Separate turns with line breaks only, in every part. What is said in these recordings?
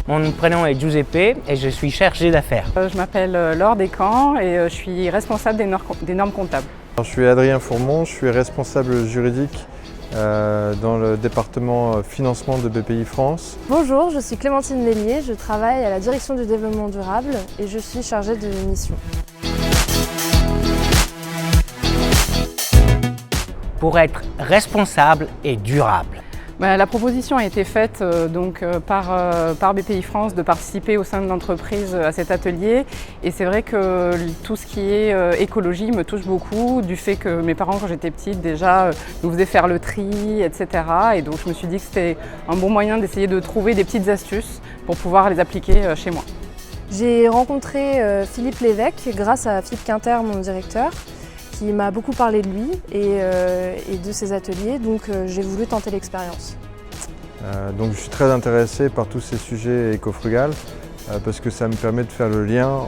Mon prénom est Giuseppe et je suis chargé d'affaires.
Je m'appelle Laure Descamps et je suis responsable des normes comptables.
Je suis Adrien Fourmont, je suis responsable juridique dans le département financement de BPI France.
Bonjour, je suis Clémentine Mélier, je travaille à la direction du développement durable et je suis chargée de mission.
Pour être responsable et durable.
La proposition a été faite par BPI France de participer au sein de l'entreprise à cet atelier et c'est vrai que tout ce qui est écologie me touche beaucoup du fait que mes parents quand j'étais petite déjà nous faisaient faire le tri, etc. Et donc je me suis dit que c'était un bon moyen d'essayer de trouver des petites astuces pour pouvoir les appliquer chez moi.
J'ai rencontré Philippe Lévesque grâce à Philippe Quinter, mon directeur, qui m'a beaucoup parlé de lui et de ses ateliers, donc j'ai voulu tenter l'expérience.
Donc je suis très intéressé par tous ces sujets éco-frugales parce que ça me permet de faire le lien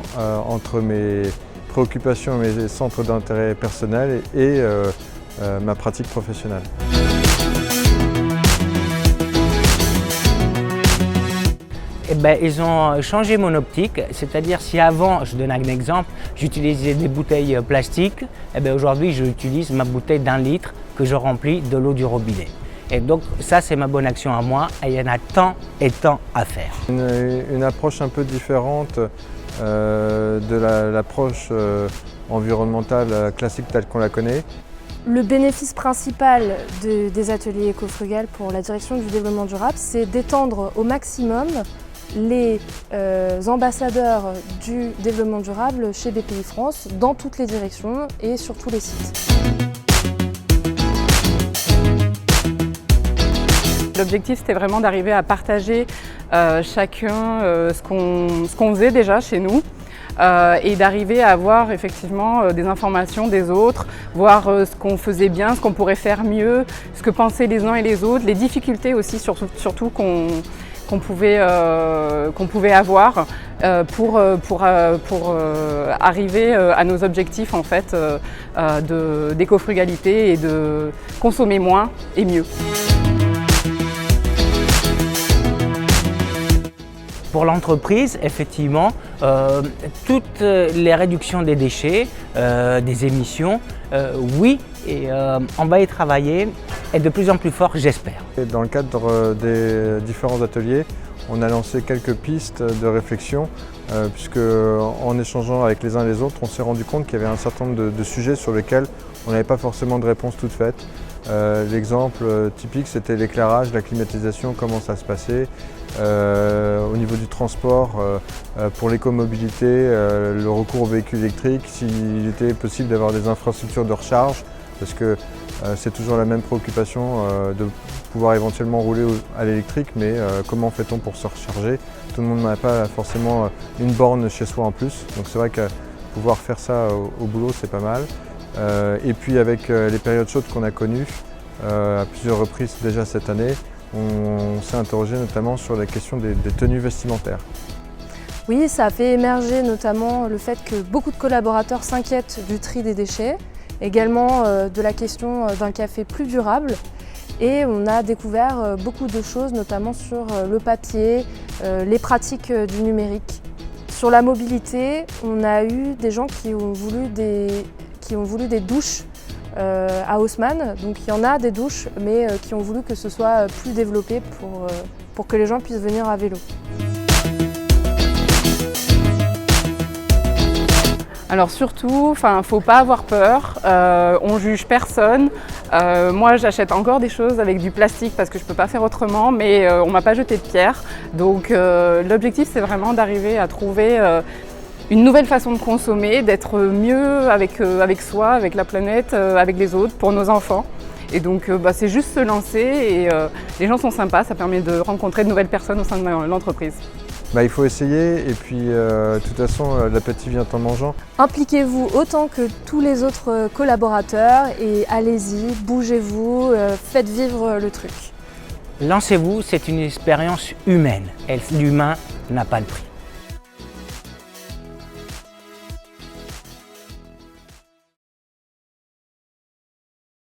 entre mes préoccupations et mes centres d'intérêt personnels et ma pratique professionnelle.
Ils ont changé mon optique, c'est-à-dire si avant, je donne un exemple, j'utilisais des bouteilles plastiques, aujourd'hui j'utilise ma bouteille d'1 litre que je remplis de l'eau du robinet. Et donc ça c'est ma bonne action à moi et il y en a tant et tant à faire.
Une approche un peu différente de l'approche environnementale classique telle qu'on la connaît.
Le bénéfice principal des ateliers éco-frugales pour la direction du développement durable, c'est d'étendre au maximum les ambassadeurs du développement durable chez BPI France dans toutes les directions et sur tous les sites.
L'objectif c'était vraiment d'arriver à partager chacun ce qu'on faisait déjà chez nous. Et d'arriver à avoir effectivement des informations des autres, voir ce qu'on faisait bien, ce qu'on pourrait faire mieux, ce que pensaient les uns et les autres, les difficultés aussi surtout qu'on pouvait avoir pour arriver à nos objectifs en fait, d'éco-frugalité et de consommer moins et mieux.
Pour l'entreprise, effectivement, toutes les réductions des déchets, des émissions, oui, et on va y travailler et de plus en plus fort, j'espère.
Dans le cadre des différents ateliers, on a lancé quelques pistes de réflexion, puisque en échangeant avec les uns et les autres, on s'est rendu compte qu'il y avait un certain nombre de sujets sur lesquels on n'avait pas forcément de réponse toute faite. L'exemple typique, c'était l'éclairage, la climatisation, comment ça se passait. Au niveau du transport, pour l'écomobilité, le recours aux véhicules électriques, s'il était possible d'avoir des infrastructures de recharge, parce que c'est toujours la même préoccupation de pouvoir éventuellement rouler à l'électrique, mais comment fait-on pour se recharger? Tout le monde n'a pas forcément une borne chez soi en plus, donc c'est vrai que pouvoir faire ça au boulot, c'est pas mal. Et puis avec les périodes chaudes qu'on a connues à plusieurs reprises déjà cette année, on s'est interrogé notamment sur la question des tenues vestimentaires.
Oui, ça a fait émerger notamment le fait que beaucoup de collaborateurs s'inquiètent du tri des déchets, également de la question d'un café plus durable. Et on a découvert beaucoup de choses, notamment sur le papier, les pratiques du numérique. Sur la mobilité, on a eu des gens qui ont voulu des douches à Haussmann. Donc il y en a des douches, mais qui ont voulu que ce soit plus développé pour que les gens puissent venir à vélo.
Alors surtout, faut pas avoir peur, on juge personne. Moi j'achète encore des choses avec du plastique parce que je peux pas faire autrement, mais on m'a pas jeté de pierre. Donc l'objectif c'est vraiment d'arriver à trouver une nouvelle façon de consommer, d'être mieux avec soi, avec la planète, avec les autres, pour nos enfants. Et donc c'est juste se lancer et les gens sont sympas, ça permet de rencontrer de nouvelles personnes au sein de l'entreprise.
Il faut essayer et puis de toute façon l'appétit vient en mangeant.
Impliquez-vous autant que tous les autres collaborateurs et allez-y, bougez-vous, faites vivre le truc.
Lancez-vous, c'est une expérience humaine et l'humain n'a pas de prix.